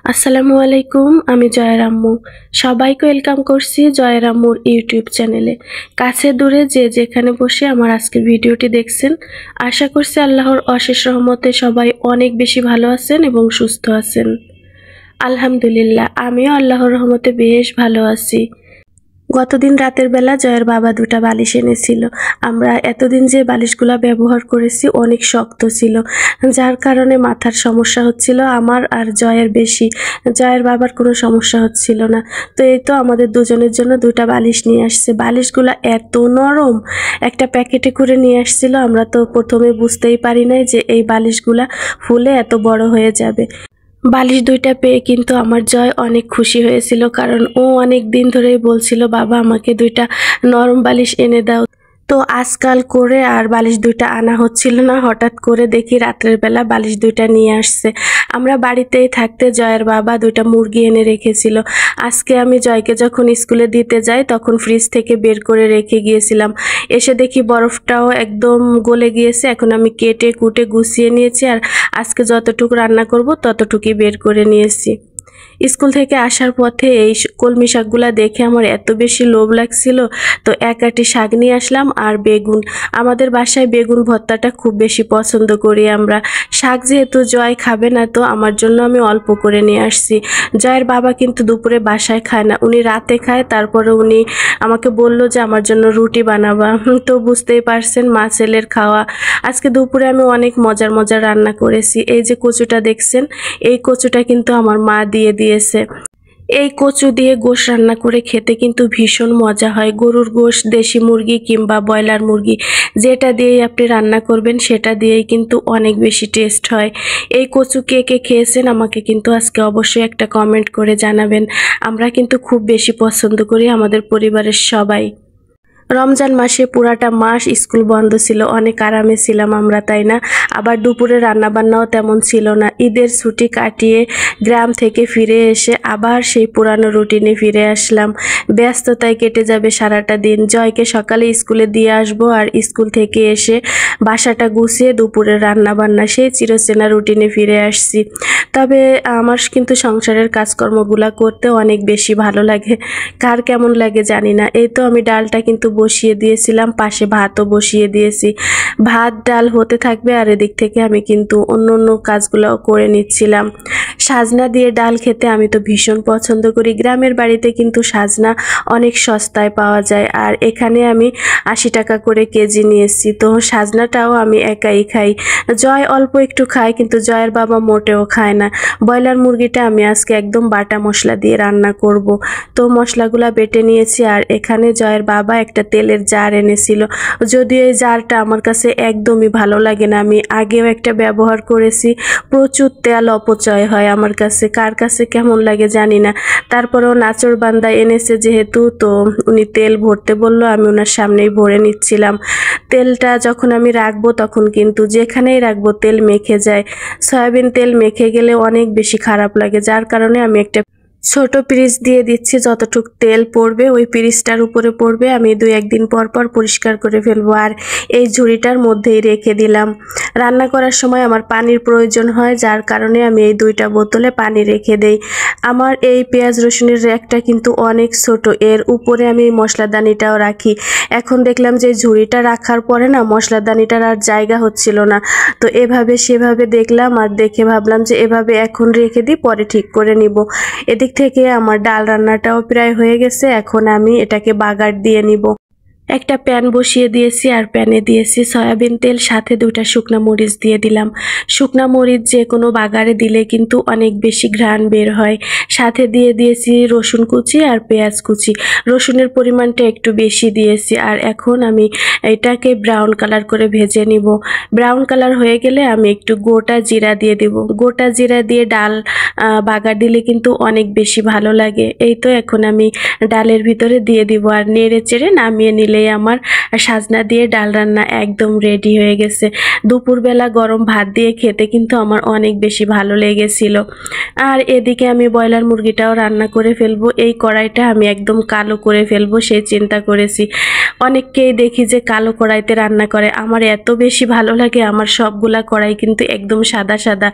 আসসালামু আলাইকুম। আমি জয়ের আম্মু। সবাইকে ওয়েলকাম করছি জয়ের আম্মুর ইউটিউব চ্যানেলে। কাছে দূরে যে যেখানে বসে আমার আজকের ভিডিওটি দেখছেন, আশা করছি আল্লাহর অশেষ রহমতে সবাই অনেক বেশি ভালো আছেন এবং সুস্থ আছেন। আলহামদুলিল্লাহ, আমিও আল্লাহর রহমতে বেশ ভালো আছি। গতদিন রাতের বেলা জয়ের বাবা দুটা বালিশ এনেছিল। আমরা এতদিন যে বালিশগুলা ব্যবহার করেছি অনেক শক্ত ছিল, যার কারণে মাথার সমস্যা হচ্ছিল আমার আর জয়ের বেশি। জয়ের বাবার কোনো সমস্যা হচ্ছিল না। তো এই তো আমাদের দুজনের জন্য দুটা বালিশ নিয়ে আসছে। বালিশগুলা এত নরম, একটা প্যাকেটে করে নিয়ে আসছিল। আমরা তো প্রথমে বুঝতেই পারি নাই যে এই বালিশগুলা ফুলে এত বড় হয়ে যাবে। বালিশ দুইটা পেয়ে কিন্তু আমার জয় অনেক খুশি হয়েছিল, কারণ ও অনেক দিন ধরেই বলছিল বাবা আমাকে দুইটা নরম বালিশ এনে দাও। তো আজকাল করে আর বালিশ দুইটা আনা হচ্ছিল না, হঠাৎ করে দেখি রাত্রের বেলা বালিশ দুইটা নিয়ে আসছে। আমরা বাড়িতেই থাকতে জয়ের বাবা দুইটা মুরগি এনে রেখেছিল। আজকে আমি জয়কে যখন স্কুলে দিতে যাই তখন ফ্রিজ থেকে বের করে রেখে গিয়েছিলাম। এসে দেখি বরফটাও একদম গলে গিয়েছে। এখন আমি কেটে কুটে গুছিয়ে নিয়েছি, আর আজকে যতটুকু রান্না করব ততটুকুই বের করে নিয়েছি। স্কুল থেকে আসার পথে এই কলমি শাকগুলা দেখে আমার এত বেশি লোভ লাগছিল, তো এক আটি শাক নিয়ে আসলাম আর বেগুন। আমাদের বাসায় বেগুন ভর্তাটা খুব বেশি পছন্দ করি আমরা। শাক যেহেতু জয় খাবে না, তো আমার জন্য আমি অল্প করে নিয়ে আসছি। জয়ের বাবা কিন্তু দুপুরে বাসায় খায় না, উনি রাতে খায়। তারপরে উনি আমাকে বলল যে আমার জন্য রুটি বানাবা। তো বুঝতেই পারছেন মা ছেলের খাওয়া। আজকে দুপুরে আমি অনেক মজার মজার রান্না করেছি। এই যে কচুটা দেখছেন, এই কচুটা কিন্তু আমার মা দিয়ে দিয়েছে। এই কচু দিয়ে গোশ রান্না করে খেতে কিন্তু ভীষণ মজা হয়। গরুর গোশ, দেশি মুরগি কিংবা ব্রয়লার মুরগি, যেটা দিয়েই আপনি রান্না করবেন সেটা দিয়েই কিন্তু অনেক বেশি টেস্ট হয়। এই কচু কে কে খেয়েছেন আমাকে কিন্তু আজকে অবশ্যই একটা কমেন্ট করে জানাবেন। আমরা কিন্তু খুব বেশি পছন্দ করি, আমাদের পরিবারের সবাই। রমজান মাসে পুরাটা মাস স্কুল বন্ধ ছিল, অনেক আরামে ছিলাম আমরা, তাই না? আবার দুপুরে রান্নাবান্নাও তেমন ছিল না। ঈদের ছুটি কাটিয়ে গ্রাম থেকে ফিরে এসে আবার সেই পুরানো রুটিনে ফিরে আসলাম। ব্যস্ততায় কেটে যাবে সারাটা দিন। জয়কে সকালে স্কুলে দিয়ে আসবো, আর স্কুল থেকে এসে বাসাটা গুছিয়ে দুপুরে রান্নাবান্না, সেই চিরচেনা রুটিনে ফিরে আসছি। তবে আমার কিন্তু সংসারের কাজকর্মগুলা করতে অনেক বেশি ভালো লাগে। কার কেমন লাগে জানি না। এই তো আমি ডালটা কিন্তু বসিয়ে দিয়েছিলাম, পাশে ভাতও বসিয়ে দিয়েছি। ভাত ডাল হতে থাকবে, আর এদিক থেকে আমি কিন্তু অন্য কাজগুলো করে নিচ্ছিলাম। সাজনা দিয়ে ডাল খেতে আমি তো ভীষণ পছন্দ করি। গ্রামের বাড়িতে কিন্তু সাজনা অনেক সস্তায় পাওয়া যায়, আর এখানে আমি 80 টাকা করে কেজি নিয়েছি। তো সাজনাটাও আমি একাই খাই। জয় অল্প একটু খায়, কিন্তু জয়ের বাবা মোটেও খায় না। ব্রয়লার মুরগিটা আমি আজকে একদম বাটা মশলা দিয়ে রান্না করব। তো মশলাগুলা বেটে নিয়েছি, আর এখানে জয়ের বাবা একটা তেলের জার এনেছিল। যদিও এই জারটা আমার কাছে একদমই ভালো লাগে না, আমি আগেও একটা ব্যবহার করেছি। প্রচুর তেল অপচয় হয় আমার কাছে, কার কাছে কেমন লাগে জানি না। তারপরেও নাচরবান্দা এনেছে যেহেতু, তো উনি তেল ভরতে বললো, আমি ওনার সামনেই ভরে নিচ্ছিলাম। তেলটা যখন আমি রাখবো তখন কিন্তু যেখানেই রাখবো তেল মেখে যায়। সয়াবিন তেল মেখে গেলে অনেক বেশি খারাপ লাগে, যার কারণে আমি একটা ছোট পিরিচ দিয়ে দিচ্ছি। যতটুক তেল পড়বে ওই পিরিচটার উপরে পড়বে, আমি 2-1 দিন পর পর পরিষ্কার করে ফেলবো, আর এই ঝুড়িটার মধ্যেই রেখে দিলাম। রান্না করার সময় আমার পানির প্রয়োজন হয়, যার কারণে আমি এই 2টা বোতলে পানি রেখে দেই। আমার এই পেঁয়াজ রসুনের র্যাকটা কিন্তু অনেক ছোট, এর উপরে আমি এই মশলাদানিটাও রাখি। এখন দেখলাম যে ঝুড়িটা রাখার পরে না মশলাদানিটার আর জায়গা হচ্ছিল না, তো এভাবে সেভাবে দেখলাম, আর দেখে ভাবলাম যে এভাবে এখন রেখে দিই, পরে ঠিক করে নিব। এদিক থেকে আমার ডাল রান্নাটাও প্রায় হয়ে গেছে। এখন আমি এটাকে বাগার দিয়ে নিব। একটা প্যান বসিয়ে দিয়েছি, আর প্যানে দিয়েছি সয়াবিন তেল, সাথে 2টা শুকনা মরিচ দিয়ে দিলাম। শুকনা মরিচ যে কোনো বাগারে দিলে কিন্তু অনেক বেশি ঘ্রাণ বের হয়। সাথে দিয়ে দিয়েছি রসুন কুচি আর পেঁয়াজ কুচি। রসুনের পরিমাণটা একটু বেশি দিয়েছি, আর এখন আমি এটাকে ব্রাউন কালার করে ভেজে নিব। ব্রাউন কালার হয়ে গেলে আমি একটু গোটা জিরা দিয়ে দিব। গোটা জিরা দিয়ে ডাল বাগার দিলে কিন্তু অনেক বেশি ভালো লাগে। এই তো এখন আমি ডালের ভিতরে দিয়ে দিব, আর নেড়ে চেড়ে নামিয়ে নিলাম। নিলেই আমার সাজনা দিয়ে ডাল রান্না একদম রেডি হয়ে গেছে। দুপুরবেলা গরম ভাত দিয়ে খেতে কিন্তু আমার অনেক বেশি ভালো লেগেছিল। আর এদিকে আমি ব্রয়লার মুরগিটাও রান্না করে ফেলবো। এই কড়াইটা আমি একদম কালো করে ফেলবো সেই চিন্তা করেছি। অনেককেই দেখি যে কালো কড়াইতে রান্না করে, আমার এত বেশি ভালো লাগে। আমার সবগুলা কড়াই কিন্তু একদম সাদা সাদা,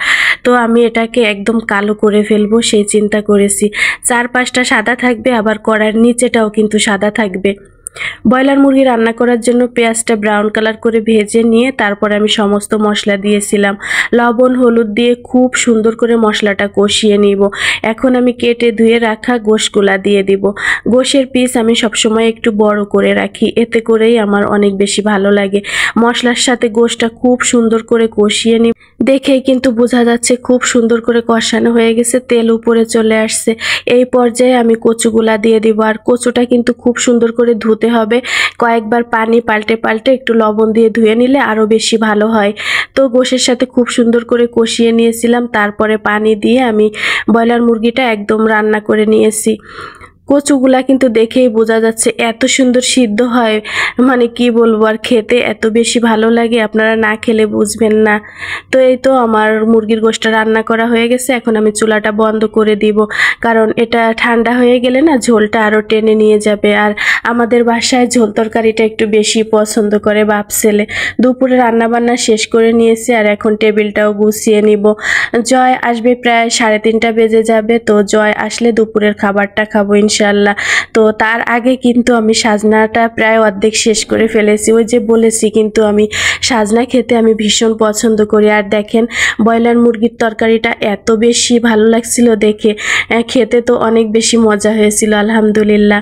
তো আমি এটাকে একদম কালো করে ফেলবো সেই চিন্তা করেছি। 4-5টা সাদা থাকবে, আবার কড়াইয়ের নিচেটাও কিন্তু সাদা থাকবে। ব্রয়লার মুরগি রান্না করার জন্য পেঁয়াজটা ব্রাউন কালার করে ভেজে নিয়ে তারপরে আমি সমস্ত মশলা দিয়েছিলাম। লবণ হলুদ দিয়ে খুব সুন্দর করে মশলাটা কষিয়ে নিব। এখন আমি কেটে ধুয়ে রাখা গোশগুলা দিয়ে দিব। গোশের পিস আমি সবসময় একটু বড় করে রাখি, এতে করেই আমার অনেক বেশি ভালো লাগে। মশলার সাথে গোশটা খুব সুন্দর করে কষিয়ে নিব। দেখেই কিন্তু বোঝা যাচ্ছে খুব সুন্দর করে কষানো হয়ে গেছে, তেল উপরে চলে আসছে। এই পর্যায়ে আমি কচুগুলা দিয়ে দিব। আর কচুটা কিন্তু খুব সুন্দর করে ধুতে হবে, কয়েকবার পানি পাল্টে পাল্টে একটু লবণ দিয়ে ধুয়ে নিলে আরও বেশি ভালো হয়। তো গোশের সাথে খুব সুন্দর করে কষিয়ে নিয়েছিলাম, তারপরে পানি দিয়ে আমি ব্রয়লার মুরগিটা একদম রান্না করে নিয়েছি। কচুগুলা কিন্তু দেখেই বোঝা যাচ্ছে এত সুন্দর সিদ্ধ হয়, মানে কি বলবো আর, খেতে এত বেশি ভালো লাগে, আপনারা না খেলে বুঝবেন না। তো এই তো আমার মুরগির গোশটা রান্না করা হয়ে গেছে। এখন আমি চুলাটা বন্ধ করে দিব, কারণ এটা ঠান্ডা হয়ে গেলে না ঝোলটা আরও টেনে নিয়ে যাবে। আর আমাদের বাসায় ঝোল তরকারিটা একটু বেশি পছন্দ করে বাপ ছেলে। দুপুরে রান্নাবান্না শেষ করে নিয়েছি, আর এখন টেবিলটাও গুছিয়ে নিব। জয় আসবে প্রায় 3:30 বেজে যাবে, তো জয় আসলে দুপুরের খাবারটা খাবো ইনশাল্লাহ। তো তার আগে কিন্তু আমি সাজনাটা প্রায় অর্ধেক শেষ করে ফেলেছি। ওই যে বলেছি কিন্তু আমি সাজনা খেতে আমি ভীষণ পছন্দ করি। আর দেখেন ব্রয়লার মুরগির তরকারিটা এত বেশি ভালো লাগছিল দেখে, খেতে তো অনেক বেশি মজা হয়েছিল আলহামদুলিল্লাহ।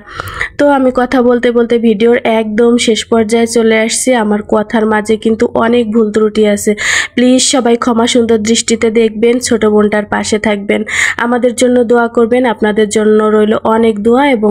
তো আমি কথা বলতে বলতে ভিডিওর একদম শেষ পর্যায়ে চলে আসছি। আমার কথার মাঝে কিন্তু অনেক ভুল ত্রুটি আছে, প্লিজ সবাই ক্ষমা সুন্দর দৃষ্টিতে দেখবেন, ছোট বোনটার পাশে থাকবেন, আমাদের জন্য দোয়া করবেন। আপনাদের জন্য রইল অনেক দোয়া এবং